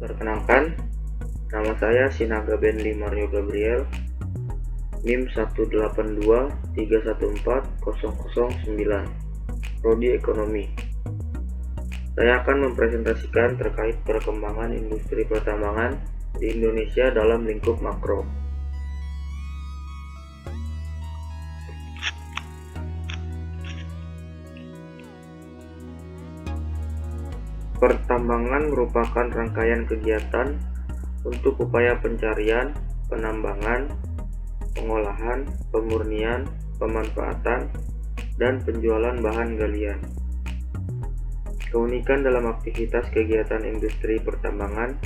Perkenalkan, nama saya Sinaga Benli Mario Gabriel, NIM 182314009, Prodi Ekonomi. Saya akan mempresentasikan terkait perkembangan industri pertambangan di Indonesia dalam lingkup makro. Pertambangan merupakan rangkaian kegiatan untuk upaya pencarian, penambangan, pengolahan, pemurnian, pemanfaatan, dan penjualan bahan galian. Keunikan dalam aktivitas kegiatan industri pertambangan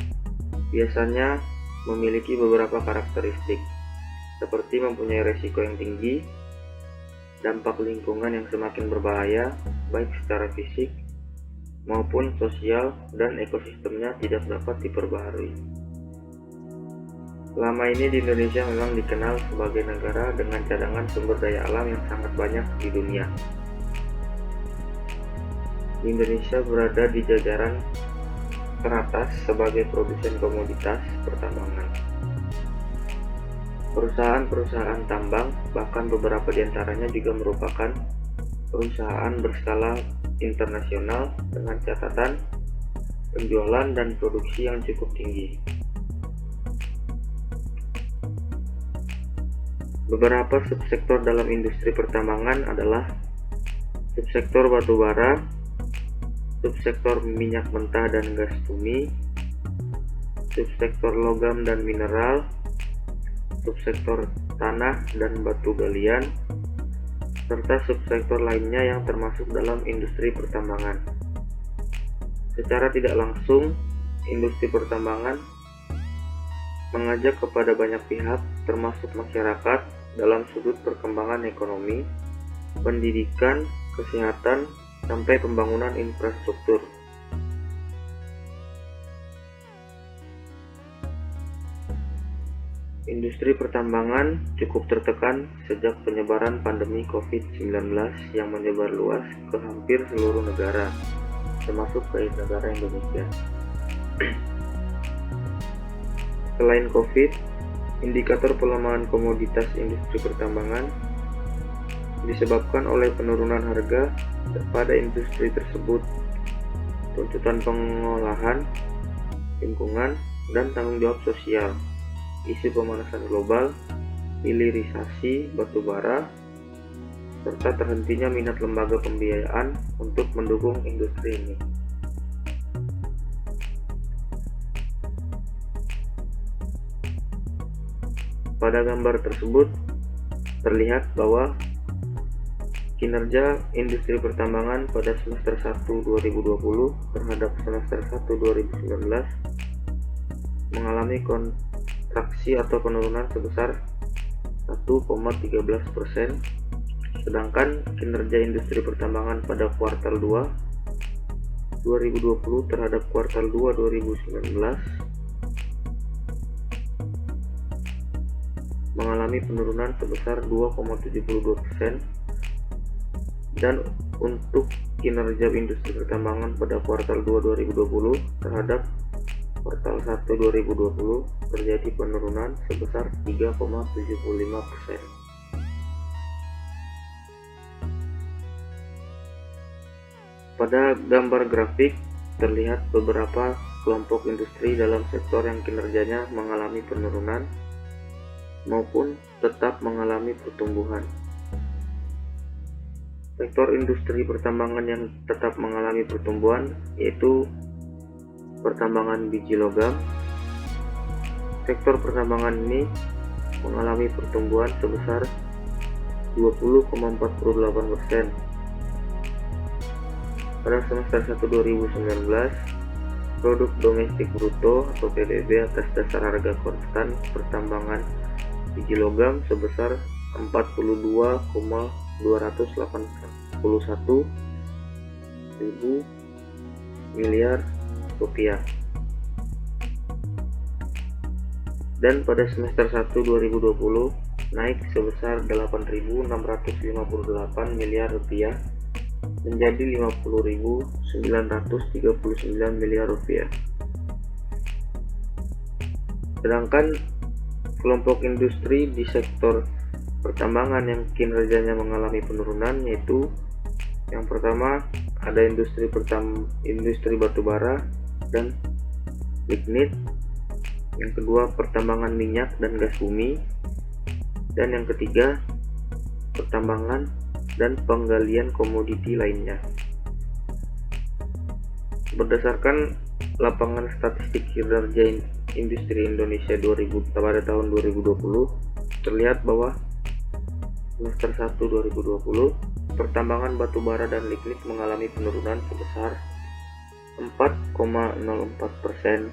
biasanya memiliki beberapa karakteristik, seperti mempunyai resiko yang tinggi, dampak lingkungan yang semakin berbahaya, baik secara fisik maupun sosial, dan ekosistemnya tidak dapat diperbaharui. Selama ini di Indonesia memang dikenal sebagai negara dengan cadangan sumber daya alam yang sangat banyak di dunia. Indonesia berada di jajaran teratas sebagai produsen komoditas pertambangan. Perusahaan-perusahaan tambang, bahkan beberapa di antaranya juga merupakan perusahaan berskala internasional dengan catatan penjualan dan produksi yang cukup tinggi. Beberapa subsektor dalam industri pertambangan adalah subsektor batubara, subsektor minyak mentah dan gas bumi, subsektor logam dan mineral, subsektor tanah dan batu galian, serta subsektor lainnya yang termasuk dalam industri pertambangan. Secara tidak langsung, industri pertambangan mengajak kepada banyak pihak, termasuk masyarakat, dalam sudut perkembangan ekonomi, pendidikan, kesehatan, sampai pembangunan infrastruktur. Industri pertambangan cukup tertekan sejak penyebaran pandemi COVID-19 yang menyebar luas ke hampir seluruh negara, termasuk ke negara Indonesia. Selain COVID, indikator pelemahan komoditas industri pertambangan disebabkan oleh penurunan harga pada industri tersebut, tuntutan pengolahan, lingkungan, dan tanggung jawab sosial, isu pemanasan global, hilirisasi batubara, serta terhentinya minat lembaga pembiayaan untuk mendukung industri ini. Pada gambar tersebut terlihat bahwa kinerja industri pertambangan pada semester 1 2020 terhadap semester 1 2019 mengalami kontraksi atau penurunan sebesar 1,13%, sedangkan kinerja industri pertambangan pada kuartal 2 2020 terhadap kuartal 2 2019 mengalami penurunan sebesar 2,72%, dan untuk kinerja industri pertambangan pada kuartal 2 2020 terhadap kuartal 1 2020 terjadi penurunan sebesar 3,75%. Pada gambar grafik terlihat beberapa kelompok industri dalam sektor yang kinerjanya mengalami penurunan maupun tetap mengalami pertumbuhan. Sektor industri pertambangan yang tetap mengalami pertumbuhan yaitu pertambangan biji logam. Sektor pertambangan ini mengalami pertumbuhan sebesar 20,48%. Pada semester 1 2019, produk domestik bruto atau PDB atas dasar harga konstan pertambangan biji logam sebesar 42,281 ribu miliar rupiah. Dan pada semester 1 2020 naik sebesar 8.658 miliar rupiah menjadi 50.939 miliar rupiah. Sedangkan kelompok industri di sektor pertambangan yang kinerjanya mengalami penurunan yaitu yang pertama ada industri batubara dan lignit, yang kedua pertambangan minyak dan gas bumi, dan yang ketiga pertambangan dan penggalian komoditi lainnya. Berdasarkan lapangan statistik kinerja industri Indonesia pada tahun 2020, terlihat bahwa semester 1 2020 pertambangan batubara dan lignit mengalami penurunan sebesar 4,04%.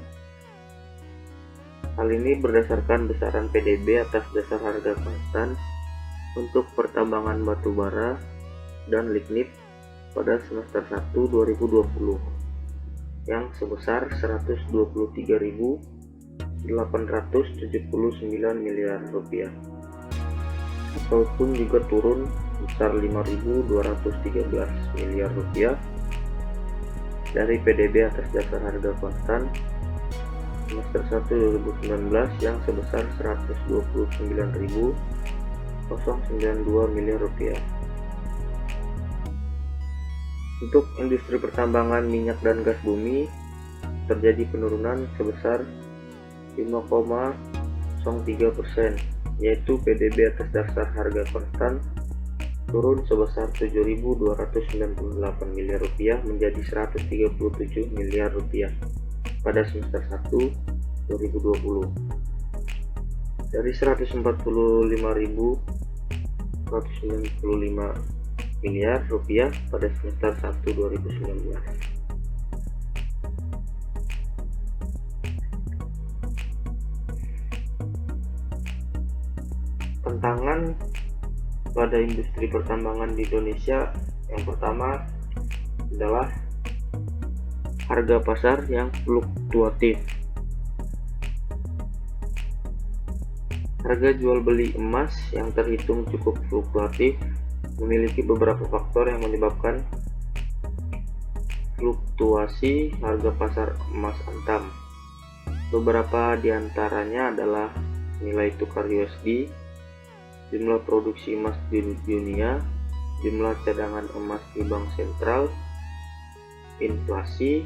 Hal ini berdasarkan besaran PDB atas dasar harga konstan untuk pertambangan batubara dan lignit pada semester 1 2020 yang sebesar 123.879 miliar rupiah, ataupun juga turun sebesar 5.213 miliar rupiah dari PDB atas dasar harga konstan semester 1 2019 yang sebesar 129.092 miliar rupiah. Untuk industri pertambangan minyak dan gas bumi terjadi penurunan sebesar 5,03%, yaitu PDB atas dasar harga konstan turun sebesar 7.298 miliar rupiah menjadi 137 miliar rupiah pada semester 1 2020 dari 145.195 miliar rupiah pada semester 1 2019. Tantangan pada industri pertambangan di Indonesia yang pertama adalah harga pasar yang fluktuatif. Harga jual beli emas yang terhitung cukup fluktuatif memiliki beberapa faktor yang menyebabkan fluktuasi harga pasar emas antam. Beberapa diantaranya adalah nilai tukar USD, jumlah produksi emas di dunia, jumlah cadangan emas di bank sentral, inflasi,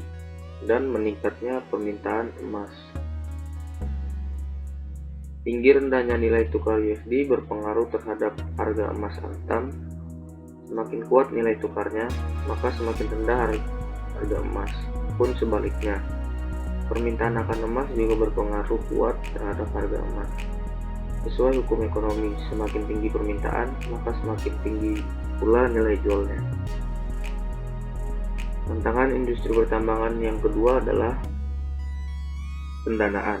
dan meningkatnya permintaan emas. Tinggi rendahnya nilai tukar USD berpengaruh terhadap harga emas antam. Semakin kuat nilai tukarnya, maka semakin rendah harga emas. Pun sebaliknya, permintaan akan emas juga berpengaruh kuat terhadap harga emas. Sesuai hukum ekonomi, semakin tinggi permintaan, maka semakin tinggi pula nilai jualnya. Tantangan industri pertambangan yang kedua adalah pendanaan.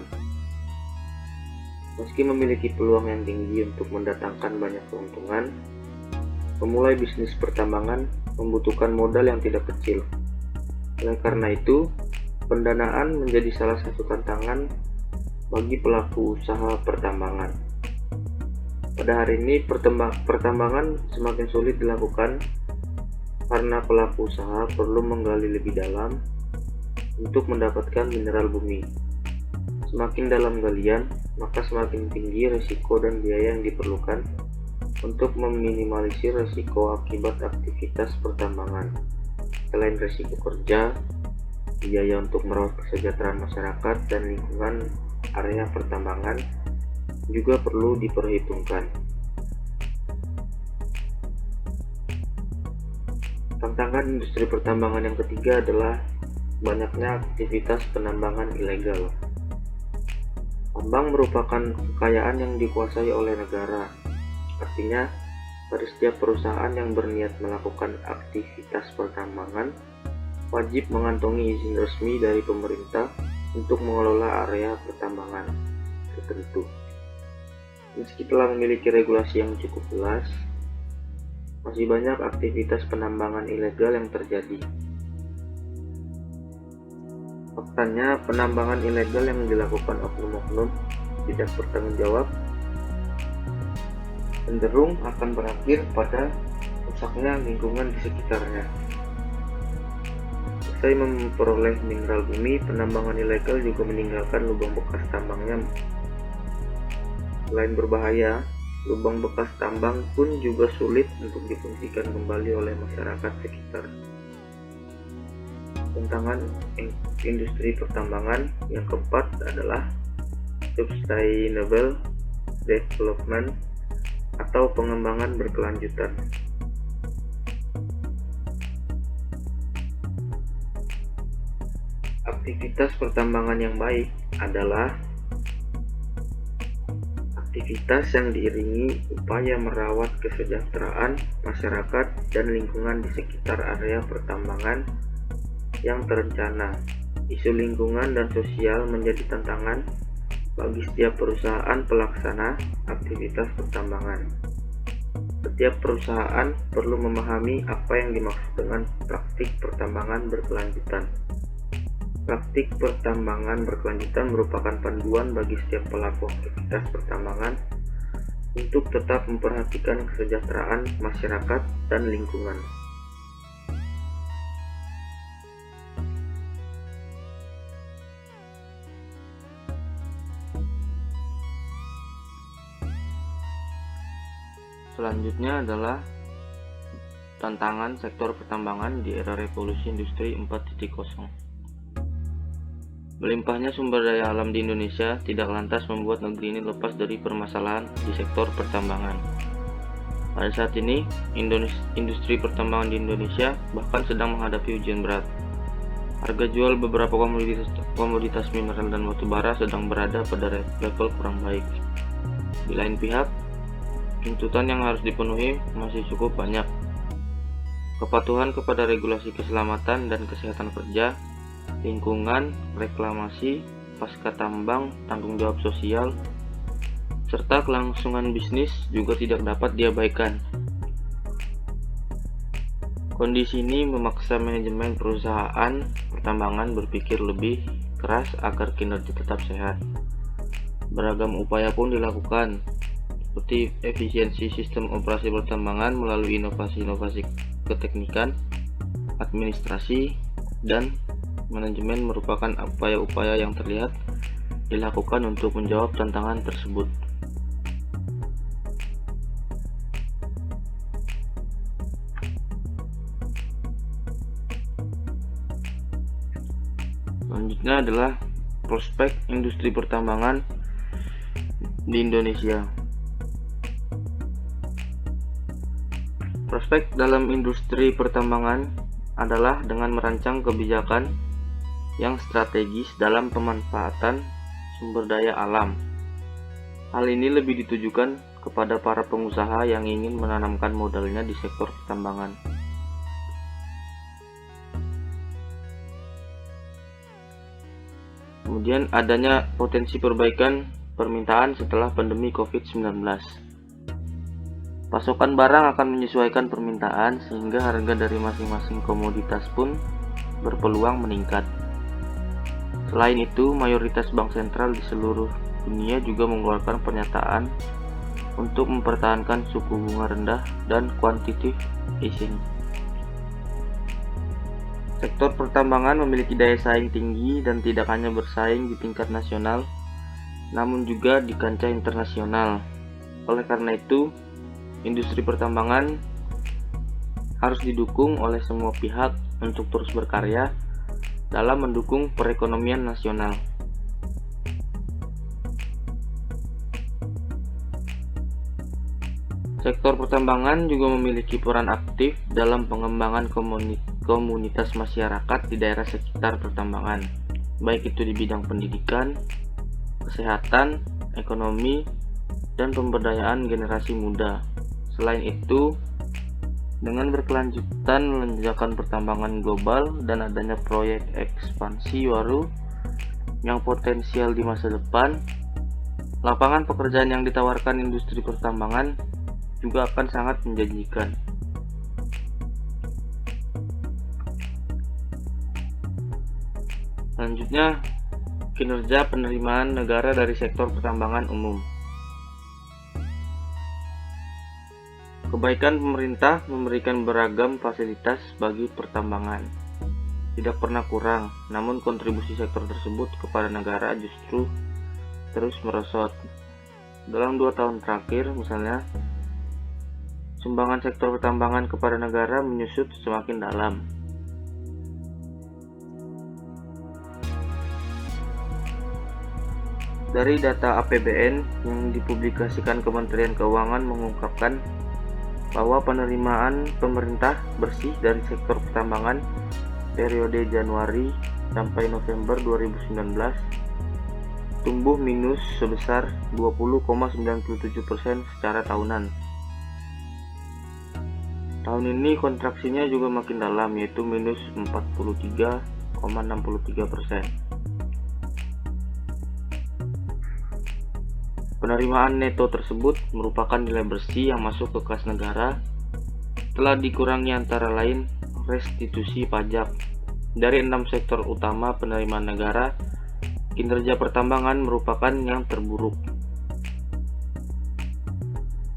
Meski memiliki peluang yang tinggi untuk mendatangkan banyak keuntungan, memulai bisnis pertambangan membutuhkan modal yang tidak kecil. Oleh karena itu, pendanaan menjadi salah satu tantangan bagi pelaku usaha pertambangan. Pada hari ini, pertambangan semakin sulit dilakukan karena pelaku usaha perlu menggali lebih dalam untuk mendapatkan mineral bumi. Semakin dalam galian, maka semakin tinggi risiko dan biaya yang diperlukan untuk meminimalisir risiko akibat aktivitas pertambangan. Selain risiko kerja, biaya untuk merawat kesejahteraan masyarakat dan lingkungan area pertambangan juga perlu diperhitungkan. Tantangan industri pertambangan yang ketiga adalah banyaknya aktivitas penambangan ilegal. Tambang merupakan kekayaan yang dikuasai oleh negara. Artinya, pada setiap perusahaan yang berniat melakukan aktivitas pertambangan wajib mengantongi izin resmi dari pemerintah untuk mengelola area pertambangan tertentu. Meski telah memiliki regulasi yang cukup jelas, masih banyak aktivitas penambangan ilegal yang terjadi. Faktanya, penambangan ilegal yang dilakukan oknum-oknum tidak bertanggung jawab cenderung akan berakhir pada rusaknya lingkungan di sekitarnya. Usai memperoleh mineral bumi, penambangan ilegal juga meninggalkan lubang bekas tambangnya. Selain berbahaya, lubang bekas tambang pun juga sulit untuk difungsikan kembali oleh masyarakat sekitar. Tantangan industri pertambangan yang keempat adalah sustainable development atau pengembangan berkelanjutan. Aktivitas pertambangan yang baik adalah aktivitas yang diiringi upaya merawat kesejahteraan masyarakat dan lingkungan di sekitar area pertambangan yang terencana. Isu lingkungan dan sosial menjadi tantangan bagi setiap perusahaan pelaksana aktivitas pertambangan. Setiap perusahaan perlu memahami apa yang dimaksud dengan praktik pertambangan berkelanjutan. Praktik pertambangan berkelanjutan merupakan panduan bagi setiap pelaku aktivitas pertambangan untuk tetap memperhatikan kesejahteraan masyarakat dan lingkungan. Selanjutnya adalah tantangan sektor pertambangan di era revolusi industri 4.0. Melimpahnya sumber daya alam di Indonesia tidak lantas membuat negeri ini lepas dari permasalahan di sektor pertambangan. Pada saat ini, industri pertambangan di Indonesia bahkan sedang menghadapi ujian berat. Harga jual beberapa komoditas mineral dan batu bara sedang berada pada level kurang baik. Di lain pihak, tuntutan yang harus dipenuhi masih cukup banyak. Kepatuhan kepada regulasi keselamatan dan kesehatan kerja, lingkungan, reklamasi, pasca tambang, tanggung jawab sosial, serta kelangsungan bisnis juga tidak dapat diabaikan. Kondisi ini memaksa manajemen perusahaan pertambangan berpikir lebih keras agar kinerja tetap sehat. Beragam upaya pun dilakukan, seperti efisiensi sistem operasi pertambangan melalui inovasi-inovasi keteknikan, administrasi, dan manajemen merupakan upaya-upaya yang terlihat dilakukan untuk menjawab tantangan tersebut. Selanjutnya adalah prospek industri pertambangan di Indonesia. Prospek dalam industri pertambangan adalah dengan merancang kebijakan yang strategis dalam pemanfaatan sumber daya alam. Hal ini lebih ditujukan kepada para pengusaha yang ingin menanamkan modalnya di sektor pertambangan. Kemudian adanya potensi perbaikan permintaan setelah pandemi COVID-19. Pasokan barang akan menyesuaikan permintaan sehingga harga dari masing-masing komoditas pun berpeluang meningkat. Selain itu, mayoritas bank sentral di seluruh dunia juga mengeluarkan pernyataan untuk mempertahankan suku bunga rendah dan quantitative easing. Sektor pertambangan memiliki daya saing tinggi dan tidak hanya bersaing di tingkat nasional, namun juga di kancah internasional. Oleh karena itu, industri pertambangan harus didukung oleh semua pihak untuk terus berkarya dalam mendukung perekonomian nasional. Sektor pertambangan juga memiliki peran aktif dalam pengembangan komunitas masyarakat di daerah sekitar pertambangan, baik itu di bidang pendidikan, kesehatan, ekonomi, dan pemberdayaan generasi muda. Selain itu, dengan berkelanjutan lonjakan pertambangan global dan adanya proyek ekspansi baru yang potensial di masa depan, lapangan pekerjaan yang ditawarkan industri pertambangan juga akan sangat menjanjikan. Selanjutnya, kinerja penerimaan negara dari sektor pertambangan umum. Kebaikan pemerintah memberikan beragam fasilitas bagi pertambangan. tidak pernah kurang, namun kontribusi sektor tersebut kepada negara justru terus merosot. Dalam 2 tahun terakhir misalnya, sumbangan sektor pertambangan kepada negara menyusut semakin dalam. Dari data APBN yang dipublikasikan Kementerian Keuangan mengungkapkan bahwa penerimaan pemerintah bersih dari sektor pertambangan periode Januari sampai November 2019 tumbuh minus sebesar 20,97% secara tahunan. Tahun ini kontraksinya juga makin dalam, yaitu minus 43,63%. Penerimaan neto tersebut merupakan nilai bersih yang masuk ke kas negara telah dikurangi antara lain restitusi pajak. Dari 6 sektor utama penerimaan negara, kinerja pertambangan merupakan yang terburuk.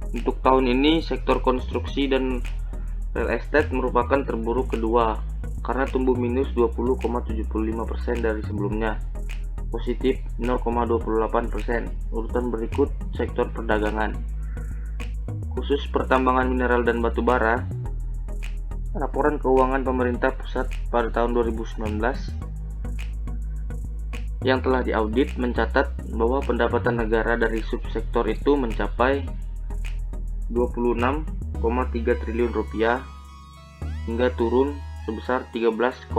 Untuk tahun ini, sektor konstruksi dan real estate merupakan terburuk kedua karena tumbuh minus 20,75% dari sebelumnya, positif 0,28%. Urutan berikut sektor perdagangan. Khusus pertambangan mineral dan batu bara, laporan keuangan pemerintah pusat pada tahun 2019 yang telah diaudit mencatat bahwa pendapatan negara dari subsektor itu mencapai 26,3 triliun rupiah hingga turun sebesar 13,1%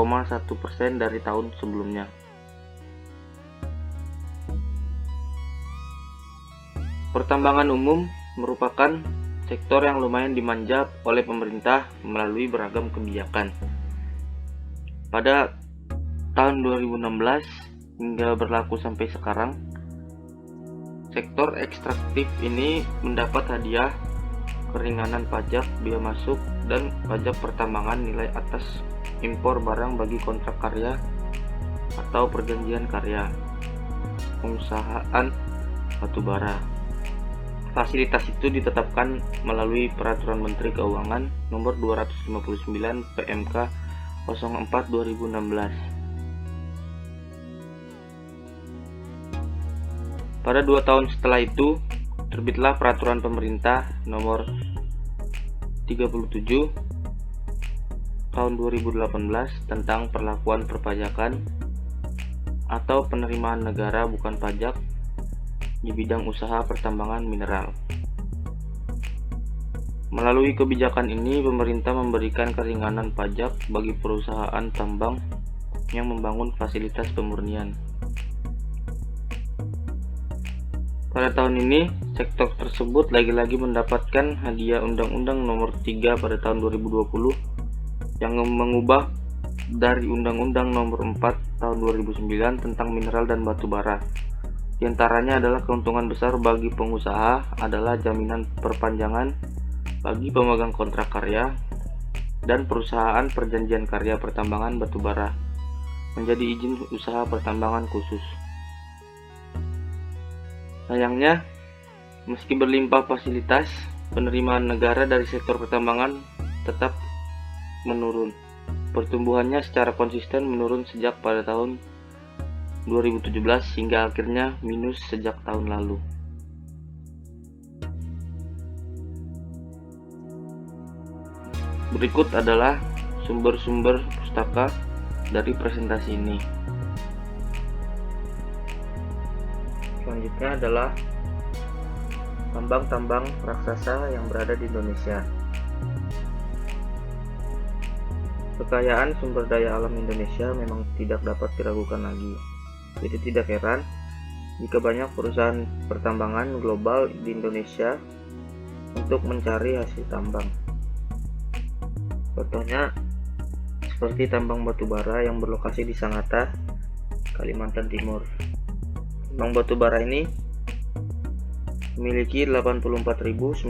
dari tahun sebelumnya. Pertambangan umum merupakan sektor yang lumayan dimanjat oleh pemerintah melalui beragam kebijakan. Pada tahun 2016 hingga berlaku sampai sekarang, sektor ekstraktif ini mendapat hadiah keringanan pajak biaya masuk dan pajak pertambangan nilai atas impor barang bagi kontrak karya atau perjanjian karya pengusahaan batubara. Fasilitas itu ditetapkan melalui Peraturan Menteri Keuangan Nomor 259 PMK 04/2016. Pada 2 tahun setelah itu, terbitlah Peraturan Pemerintah Nomor 37 Tahun 2018 tentang perlakuan perpajakan atau penerimaan negara bukan pajak di bidang usaha pertambangan mineral. Melalui kebijakan ini, pemerintah memberikan keringanan pajak bagi perusahaan tambang yang membangun fasilitas pemurnian. Pada tahun ini, sektor tersebut lagi-lagi mendapatkan hadiah Undang-Undang Nomor 3 pada tahun 2020 yang mengubah dari Undang-Undang Nomor 4 tahun 2009 tentang mineral dan batu bara. Di antaranya adalah keuntungan besar bagi pengusaha adalah jaminan perpanjangan bagi pemegang kontrak karya dan perusahaan perjanjian karya pertambangan batubara menjadi izin usaha pertambangan khusus. Sayangnya, meski berlimpah fasilitas, penerimaan negara dari sektor pertambangan tetap menurun. Pertumbuhannya secara konsisten menurun sejak pada tahun 2017 hingga akhirnya minus sejak tahun lalu. Berikut adalah sumber-sumber pustaka dari presentasi ini. Selanjutnya adalah tambang-tambang raksasa yang berada di Indonesia. Kekayaan sumber daya alam Indonesia memang tidak dapat diragukan lagi. Jadi tidak heran jika banyak perusahaan pertambangan global di Indonesia untuk mencari hasil tambang. Contohnya seperti tambang batubara yang berlokasi di Sangatta, Kalimantan Timur. Tambang batubara ini memiliki 84.938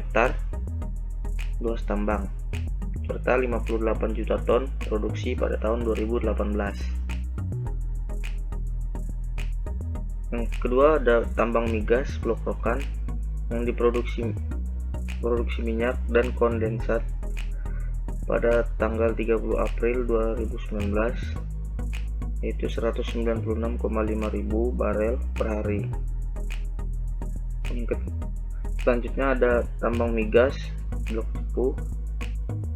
hektar luas tambang serta 58 juta ton produksi pada tahun 2018. Yang kedua ada tambang migas Blok Rokan yang diproduksi minyak dan kondensat pada tanggal 30 April 2019 yaitu 196,5 ribu barel per hari. Selanjutnya ada tambang migas Blok Cepu,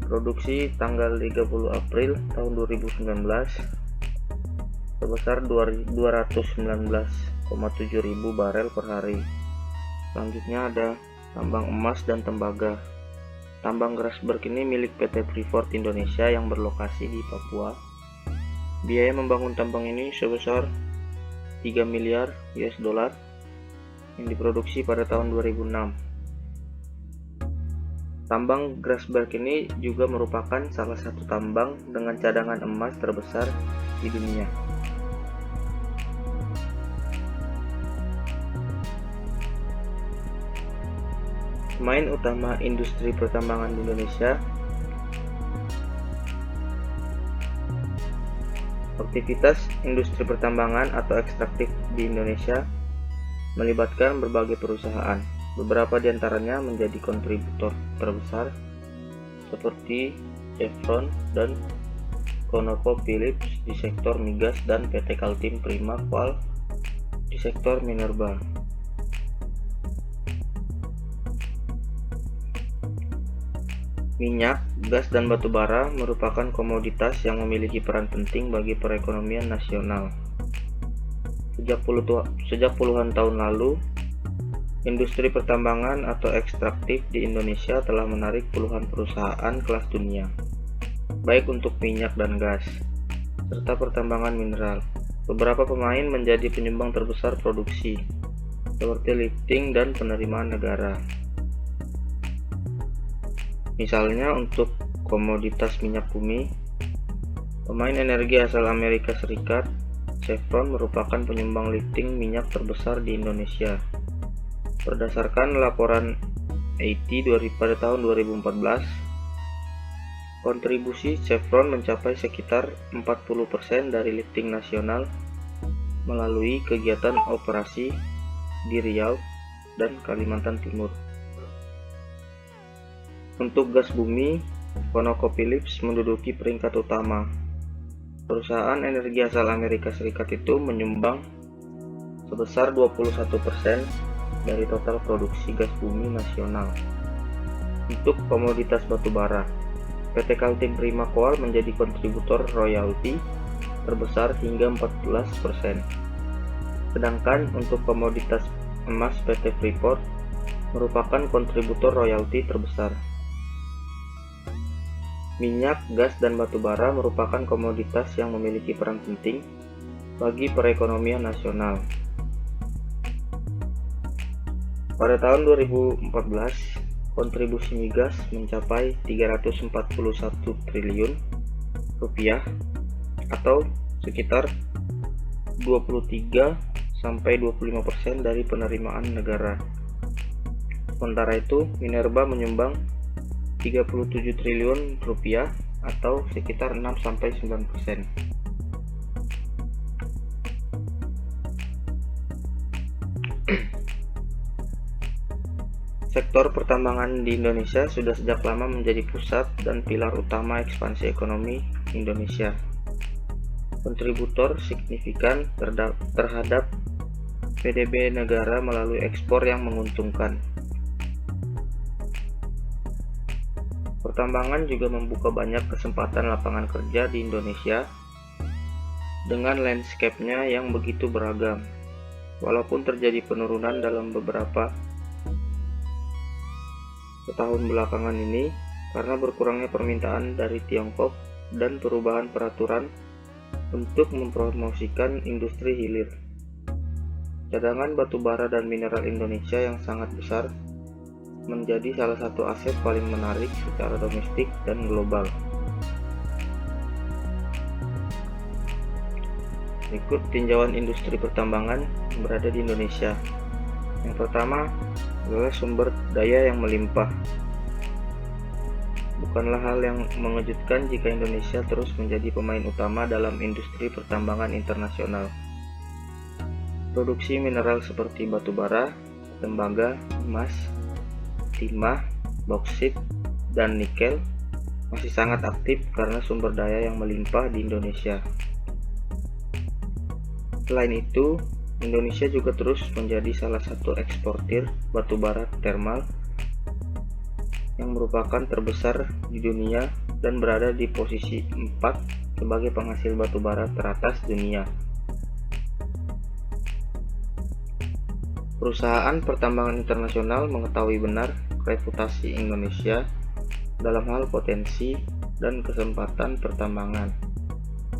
produksi tanggal 30 April tahun 2019 sebesar 219,7 ribu barel per hari. Selanjutnya ada tambang emas dan tembaga. Tambang Grasberg ini milik PT Freeport Indonesia yang berlokasi di Papua. Biaya membangun tambang ini sebesar 3 miliar US dollar yang diproduksi pada tahun 2006. Tambang Grasberg ini juga merupakan salah satu tambang dengan cadangan emas terbesar di dunia. Pemain utama industri pertambangan di Indonesia. Aktivitas industri pertambangan atau ekstraktif di Indonesia melibatkan berbagai perusahaan. Beberapa di antaranya menjadi kontributor terbesar seperti Chevron dan ConocoPhillips di sektor migas dan PT Kaltim Prima Coal di sektor minerba. Minyak, gas, dan batu bara merupakan komoditas yang memiliki peran penting bagi perekonomian nasional. Sejak puluhan tahun lalu, industri pertambangan atau ekstraktif di Indonesia telah menarik puluhan perusahaan kelas dunia, baik untuk minyak dan gas, serta pertambangan mineral. Beberapa pemain menjadi penyumbang terbesar produksi, seperti lifting dan penerimaan negara. Misalnya untuk komoditas minyak bumi, pemain energi asal Amerika Serikat, Chevron merupakan penyumbang lifting minyak terbesar di Indonesia. Berdasarkan laporan AIT pada tahun 2014, kontribusi Chevron mencapai sekitar 40% dari lifting nasional melalui kegiatan operasi di Riau dan Kalimantan Timur. Untuk gas bumi, ConocoPhillips menduduki peringkat utama. Perusahaan energi asal Amerika Serikat itu menyumbang sebesar 21% dari total produksi gas bumi nasional. Untuk komoditas batu bara, PT Kaltim Prima Coal menjadi kontributor royalti terbesar hingga 14%. Sedangkan untuk komoditas emas, PT Freeport merupakan kontributor royalti terbesar. Minyak, gas, dan batu bara merupakan komoditas yang memiliki peran penting bagi perekonomian nasional. Pada tahun 2014, kontribusi migas mencapai 341 triliun rupiah atau sekitar 23-25% dari penerimaan negara. Sementara itu, minerba menyumbang 37 triliun rupiah atau sekitar 6-9%. Sektor pertambangan di Indonesia sudah sejak lama menjadi pusat dan pilar utama ekspansi ekonomi Indonesia. Kontributor signifikan terhadap PDB negara melalui ekspor yang menguntungkan. Pertambangan juga membuka banyak kesempatan lapangan kerja di Indonesia dengan landscape-nya yang begitu beragam. Walaupun terjadi penurunan dalam beberapa setahun belakangan ini karena berkurangnya permintaan dari Tiongkok dan perubahan peraturan untuk mempromosikan industri hilir. Cadangan batu bara dan mineral Indonesia yang sangat besar menjadi salah satu aset paling menarik secara domestik dan global. Berikut tinjauan industri pertambangan yang berada di Indonesia. Yang pertama adalah sumber daya yang melimpah. Bukanlah hal yang mengejutkan jika Indonesia terus menjadi pemain utama dalam industri pertambangan internasional. Produksi mineral seperti batu bara, tembaga, emas, timah, boksit, dan nikel masih sangat aktif karena sumber daya yang melimpah di Indonesia. Selain itu, Indonesia juga terus menjadi salah satu eksportir batubara termal yang merupakan terbesar di dunia dan berada di posisi 4 sebagai penghasil batubara teratas dunia. Perusahaan pertambangan internasional mengetahui benar reputasi Indonesia dalam hal potensi dan kesempatan pertambangan,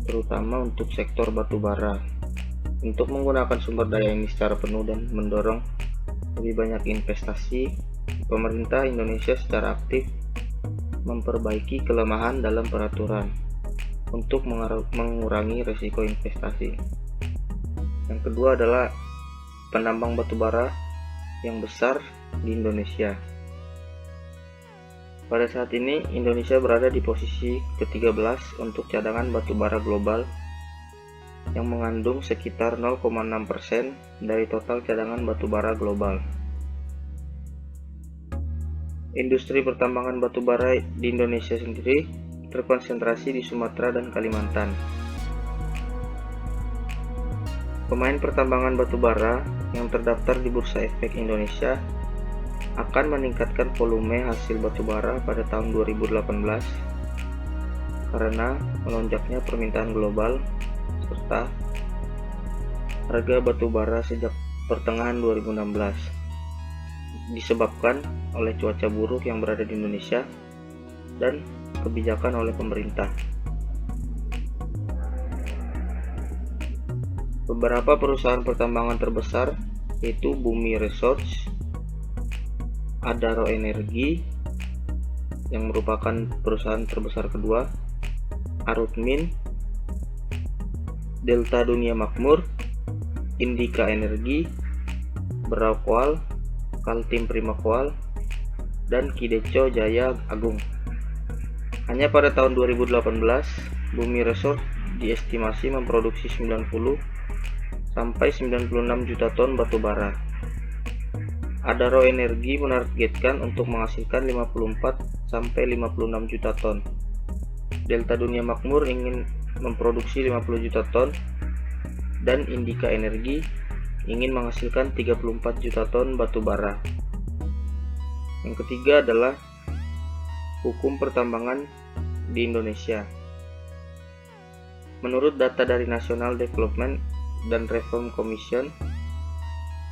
terutama untuk sektor batubara. Untuk menggunakan sumber daya ini secara penuh dan mendorong lebih banyak investasi, pemerintah Indonesia secara aktif memperbaiki kelemahan dalam peraturan untuk mengurangi risiko investasi. Yang kedua adalah penambang batubara yang besar di Indonesia. Pada saat ini, Indonesia berada di posisi ke-13 untuk cadangan batubara global yang mengandung sekitar 0,6% dari total cadangan batubara global. Industri pertambangan batubara di Indonesia sendiri terkonsentrasi di Sumatera dan Kalimantan. Pemain pertambangan batubara yang terdaftar di Bursa Efek Indonesia akan meningkatkan volume hasil batubara pada tahun 2018 karena melonjaknya permintaan global serta harga batubara sejak pertengahan 2016 disebabkan oleh cuaca buruk yang berada di Indonesia dan kebijakan oleh pemerintah. Beberapa perusahaan pertambangan terbesar yaitu Bumi Resource, Adaro Energi yang merupakan perusahaan terbesar kedua, Arutmin, Delta Dunia Makmur, Indika Energi, Berau Coal, Kaltim Prima Coal, dan Kideco Jaya Agung. Hanya pada tahun 2018, Bumi Resource diestimasi memproduksi 90 sampai 96 juta ton batubara. Adaro Energi menargetkan untuk menghasilkan 54 sampai 56 juta ton. Delta Dunia Makmur ingin memproduksi 50 juta ton dan Indika Energi ingin menghasilkan 34 juta ton batubara. Yang ketiga adalah hukum pertambangan di Indonesia. Menurut data dari National Development dan Reform Commission,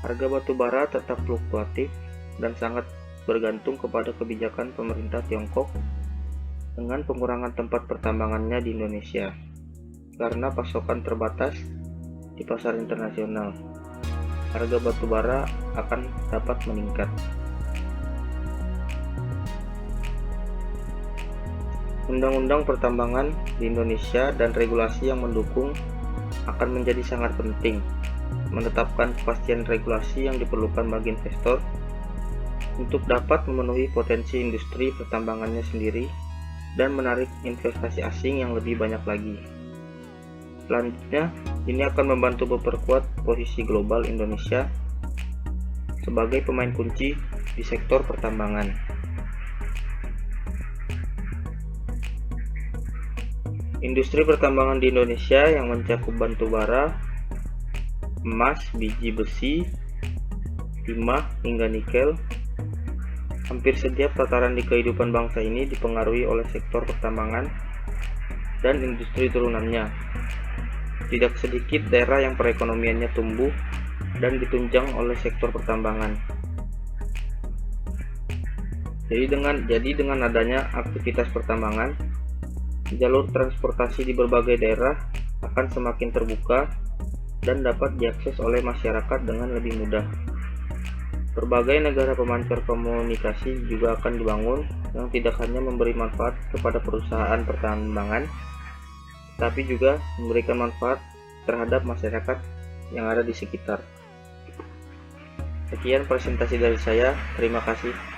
harga batubara tetap fluktuatif dan sangat bergantung kepada kebijakan pemerintah Tiongkok dengan pengurangan tempat pertambangannya di Indonesia karena pasokan terbatas di pasar internasional. Harga batubara akan dapat meningkat. Undang-undang pertambangan di Indonesia dan regulasi yang mendukung akan menjadi sangat penting, menetapkan kepastian regulasi yang diperlukan bagi investor untuk dapat memenuhi potensi industri pertambangannya sendiri dan menarik investasi asing yang lebih banyak lagi. Selanjutnya, ini akan membantu memperkuat posisi global Indonesia sebagai pemain kunci di sektor pertambangan. Industri pertambangan di Indonesia yang mencakup batubara, emas, biji besi, timah, hingga nikel. Hampir setiap tataran di kehidupan bangsa ini dipengaruhi oleh sektor pertambangan dan industri turunannya. Tidak sedikit daerah yang perekonomiannya tumbuh dan ditunjang oleh sektor pertambangan. Jadi dengan adanya aktivitas pertambangan, jalur transportasi di berbagai daerah akan semakin terbuka dan dapat diakses oleh masyarakat dengan lebih mudah. Berbagai negara pemancar komunikasi juga akan dibangun yang tidak hanya memberi manfaat kepada perusahaan pertambangan, tapi juga memberikan manfaat terhadap masyarakat yang ada di sekitar. Sekian presentasi dari saya, terima kasih.